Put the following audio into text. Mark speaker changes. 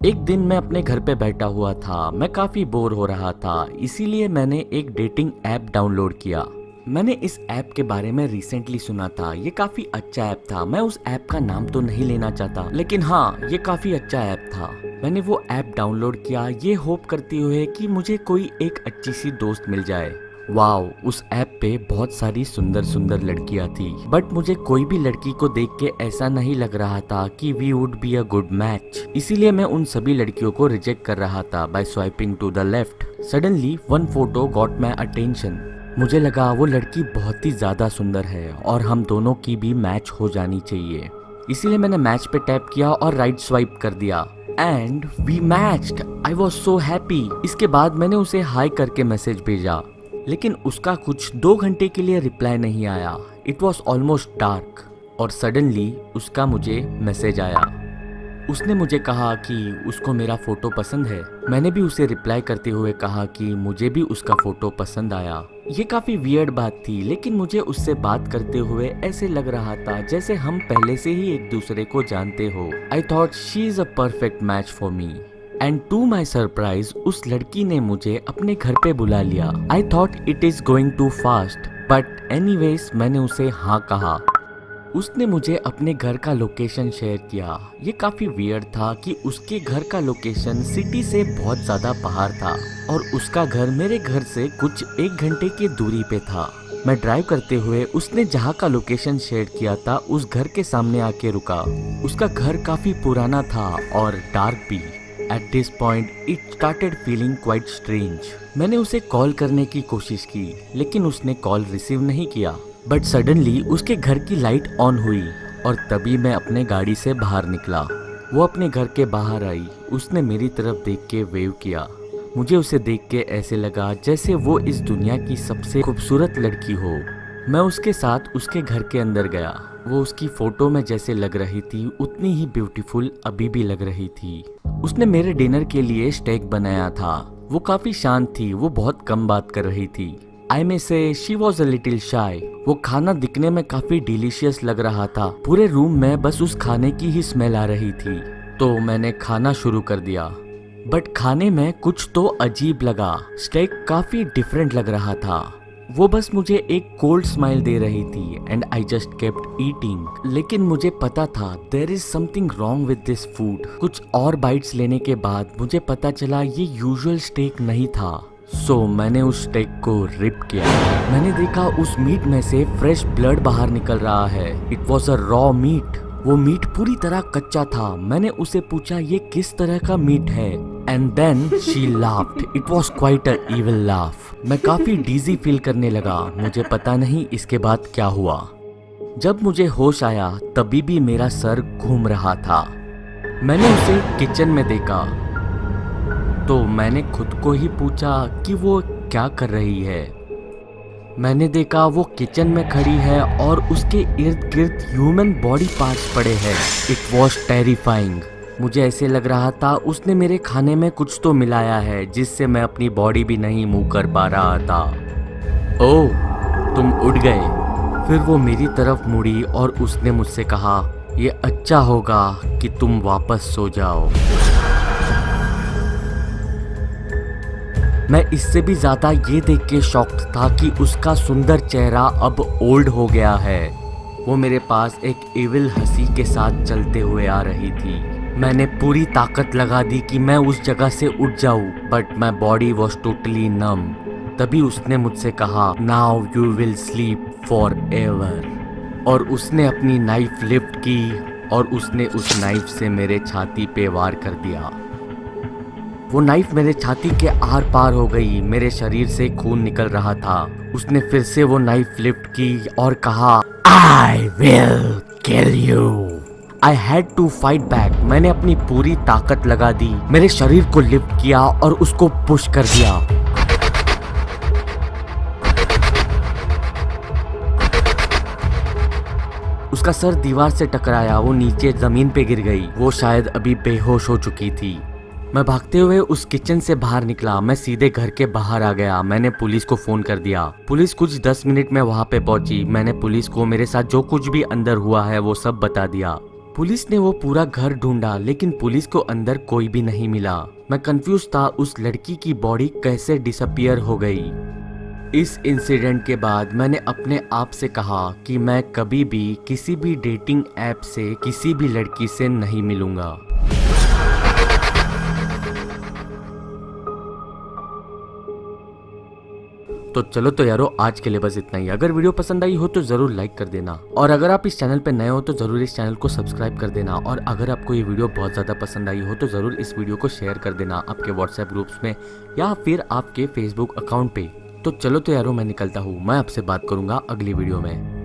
Speaker 1: एक दिन मैं अपने घर पे बैठा हुआ था। मैं काफी बोर हो रहा था, इसीलिए मैंने एक डेटिंग ऐप डाउनलोड किया। मैंने इस ऐप के बारे में रिसेंटली सुना था। ये काफी अच्छा ऐप था। मैं उस ऐप का नाम तो नहीं लेना चाहता, लेकिन हाँ, ये काफी अच्छा ऐप था। मैंने वो ऐप डाउनलोड किया, ये होप करते हुए कि मुझे कोई एक अच्छी सी दोस्त मिल जाए। वाओ, उस ऐप पे बहुत सारी सुंदर सुंदर लड़कियां थी, बट मुझे कोई भी लड़की को देख के ऐसा नहीं लग रहा था कि we would be a good match. इसीलिए मैं उन सभी लड़कियों को रिजेक्ट कर रहा था by swiping to the left. Suddenly one photo got my attention. मुझे लगा वो लड़की बहुत ही ज्यादा सुंदर है और हम दोनों की भी मैच हो जानी चाहिए। इसीलिए मैंने मैच पे टैप किया और राइट स्वाइप कर दिया and we matched. I was so happy. इसके बाद मैंने उसे हाई करके मैसेज भेजा, लेकिन उसका कुछ 2 घंटे के लिए रिप्लाई नहीं आया। इट वॉज ऑलमोस्ट डार्क और सडनली उसका मुझे मैसेज आया। उसने मुझे कहा कि उसको मेरा फोटो पसंद है। मैंने भी उसे रिप्लाई करते हुए कहा कि मुझे भी उसका फोटो पसंद आया। ये काफी वियर्ड बात थी, लेकिन मुझे उससे बात करते हुए ऐसे लग रहा था जैसे हम पहले से ही एक दूसरे को जानते हो। I thought she is a perfect match for me. And to my surprise उस लड़की ने मुझे अपने घर पे बुला लिया। I thought it is going too fast, but anyways मैंने उसे हाँ कहा। उसने मुझे अपने घर का लोकेशन शेयर किया। ये काफी वियर्ड था कि उसके घर का लोकेशन सिटी से बहुत ज्यादा बाहर था और उसका घर मेरे घर से कुछ 1 घंटे की दूरी पे था। मैं ड्राइव करते हुए उसने जहाँ का लोकेशन शेयर किया था उस घर के सामने आके रुका। उसका घर काफी पुराना था और डार्क भी। At this point, it started feeling quite strange. मैंने उसे कॉल करने की कोशिश की, लेकिन उसने कॉल रिसीव नहीं किया। बट सडनली उसके घर की लाइट ऑन हुई और तभी मैं अपने गाड़ी से बाहर निकला। वो अपने घर के बाहर आई। उसने मेरी तरफ देख के वेव किया। मुझे उसे देख के ऐसे लगा जैसे वो इस दुनिया की सबसे खूबसूरत लड़की हो। मैं उसके साथ उसके घर के अंदर गया। वो उसकी फोटो में जैसे लग रही थी उतनी ही ब्यूटीफुल अभी भी लग रही थी। उसने मेरे डिनर के लिए स्टेक बनाया था। वो काफी शांत थी। वो बहुत कम बात कर रही थी। आई में से शी वॉज अ लिटिल शाय। वो खाना दिखने में काफी डिलीशियस लग रहा था। पूरे रूम में बस उस खाने की ही स्मेल आ रही थी। तो मैंने खाना शुरू कर दिया, बट खाने में कुछ तो अजीब लगा। स्टेक काफी डिफरेंट लग रहा था। वो बस मुझे एक कोल्ड स्माइल दे रही थी and I just kept eating. लेकिन मुझे पता था there is something wrong with this food. कुछ और बाइट्स लेने के बाद मुझे पता चला ये यूजुअल स्टेक नहीं था। सो मैंने उस स्टेक को रिप किया। मैंने देखा उस मीट में से फ्रेश ब्लड बाहर निकल रहा है। It was a raw meat. वो मीट पूरी तरह कच्चा था। मैंने उसे पूछा ये किस तरह का मीट है, and then she laughed. It was quite a evil laugh. मैं काफी डीजी फील करने लगा। मुझे पता नहीं इसके बाद क्या हुआ। जब मुझे होश आया तभी भी मेरा सर घूम रहा था। मैंने उसे किचन में देखा तो मैंने खुद को ही पूछा कि वो क्या कर रही है। मैंने देखा वो किचन में खड़ी है और उसके इर्द गिर्द ह्यूमन बॉडी पार्ट्स पड़े हैं। It was terrifying. मुझे ऐसे लग रहा था उसने मेरे खाने में कुछ तो मिलाया है जिससे मैं अपनी बॉडी भी नहीं मूव कर पा रहा था। ओह, तुम उठ गए। फिर वो मेरी तरफ मुड़ी और उसने मुझसे कहा ये अच्छा होगा कि तुम वापस सो जाओ। मैं इससे भी ज्यादा ये देख के शॉक्ड था कि उसका सुंदर चेहरा अब ओल्ड हो गया है। वो मेरे पास एक इविल हंसी के साथ चलते हुए आ रही थी। मैंने पूरी ताकत लगा दी कि मैं उस जगह से उठ जाऊं, but my body was totally numb. तभी उसने मुझसे कहा now you will sleep forever. और उसने अपनी नाइफ लिफ्ट की और उसने उस नाइफ से मेरे छाती पे वार कर दिया। वो नाइफ मेरे छाती के आर पार हो गई। मेरे शरीर से खून निकल रहा था। उसने फिर से वो नाइफ लिफ्ट की और कहा I will kill you. I had to fight back. मैंने अपनी पूरी ताकत लगा दी, मेरे शरीर को लिफ्ट किया और उसको पुश कर दिया। उसका सर दीवार से टकराया। वो नीचे जमीन पे गिर गई। वो शायद अभी बेहोश हो चुकी थी। मैं भागते हुए उस किचन से बाहर निकला। मैं सीधे घर के बाहर आ गया। मैंने पुलिस को फोन कर दिया। पुलिस कुछ 10 मिनट में वहां पे पहुंची। मैंने पुलिस को मेरे साथ जो कुछ भी अंदर हुआ है वो सब बता दिया। पुलिस ने वो पूरा घर ढूंढा लेकिन पुलिस को अंदर कोई भी नहीं मिला। मैं कंफ्यूज था उस लड़की की बॉडी कैसे डिसअपियर हो गई। इस इंसिडेंट के बाद मैंने अपने आप से कहा कि मैं कभी भी किसी भी डेटिंग ऐप से किसी भी लड़की से नहीं मिलूंगा। तो चलो तो यारो, आज के लिए बस इतना ही। अगर वीडियो पसंद आई हो तो जरूर लाइक कर देना, और अगर आप इस चैनल पे नए हो तो जरूर इस चैनल को सब्सक्राइब कर देना। और अगर आपको ये वीडियो बहुत ज़्यादा पसंद आई हो तो ज़रूर इस वीडियो को शेयर कर देना आपके व्हाट्सएप ग्रुप्स में या फिर आपके फेसबुक अकाउंट पे। तो चलो तो यारो, मैं निकलता हूँ। मैं आपसे बात करूंगा अगली वीडियो में।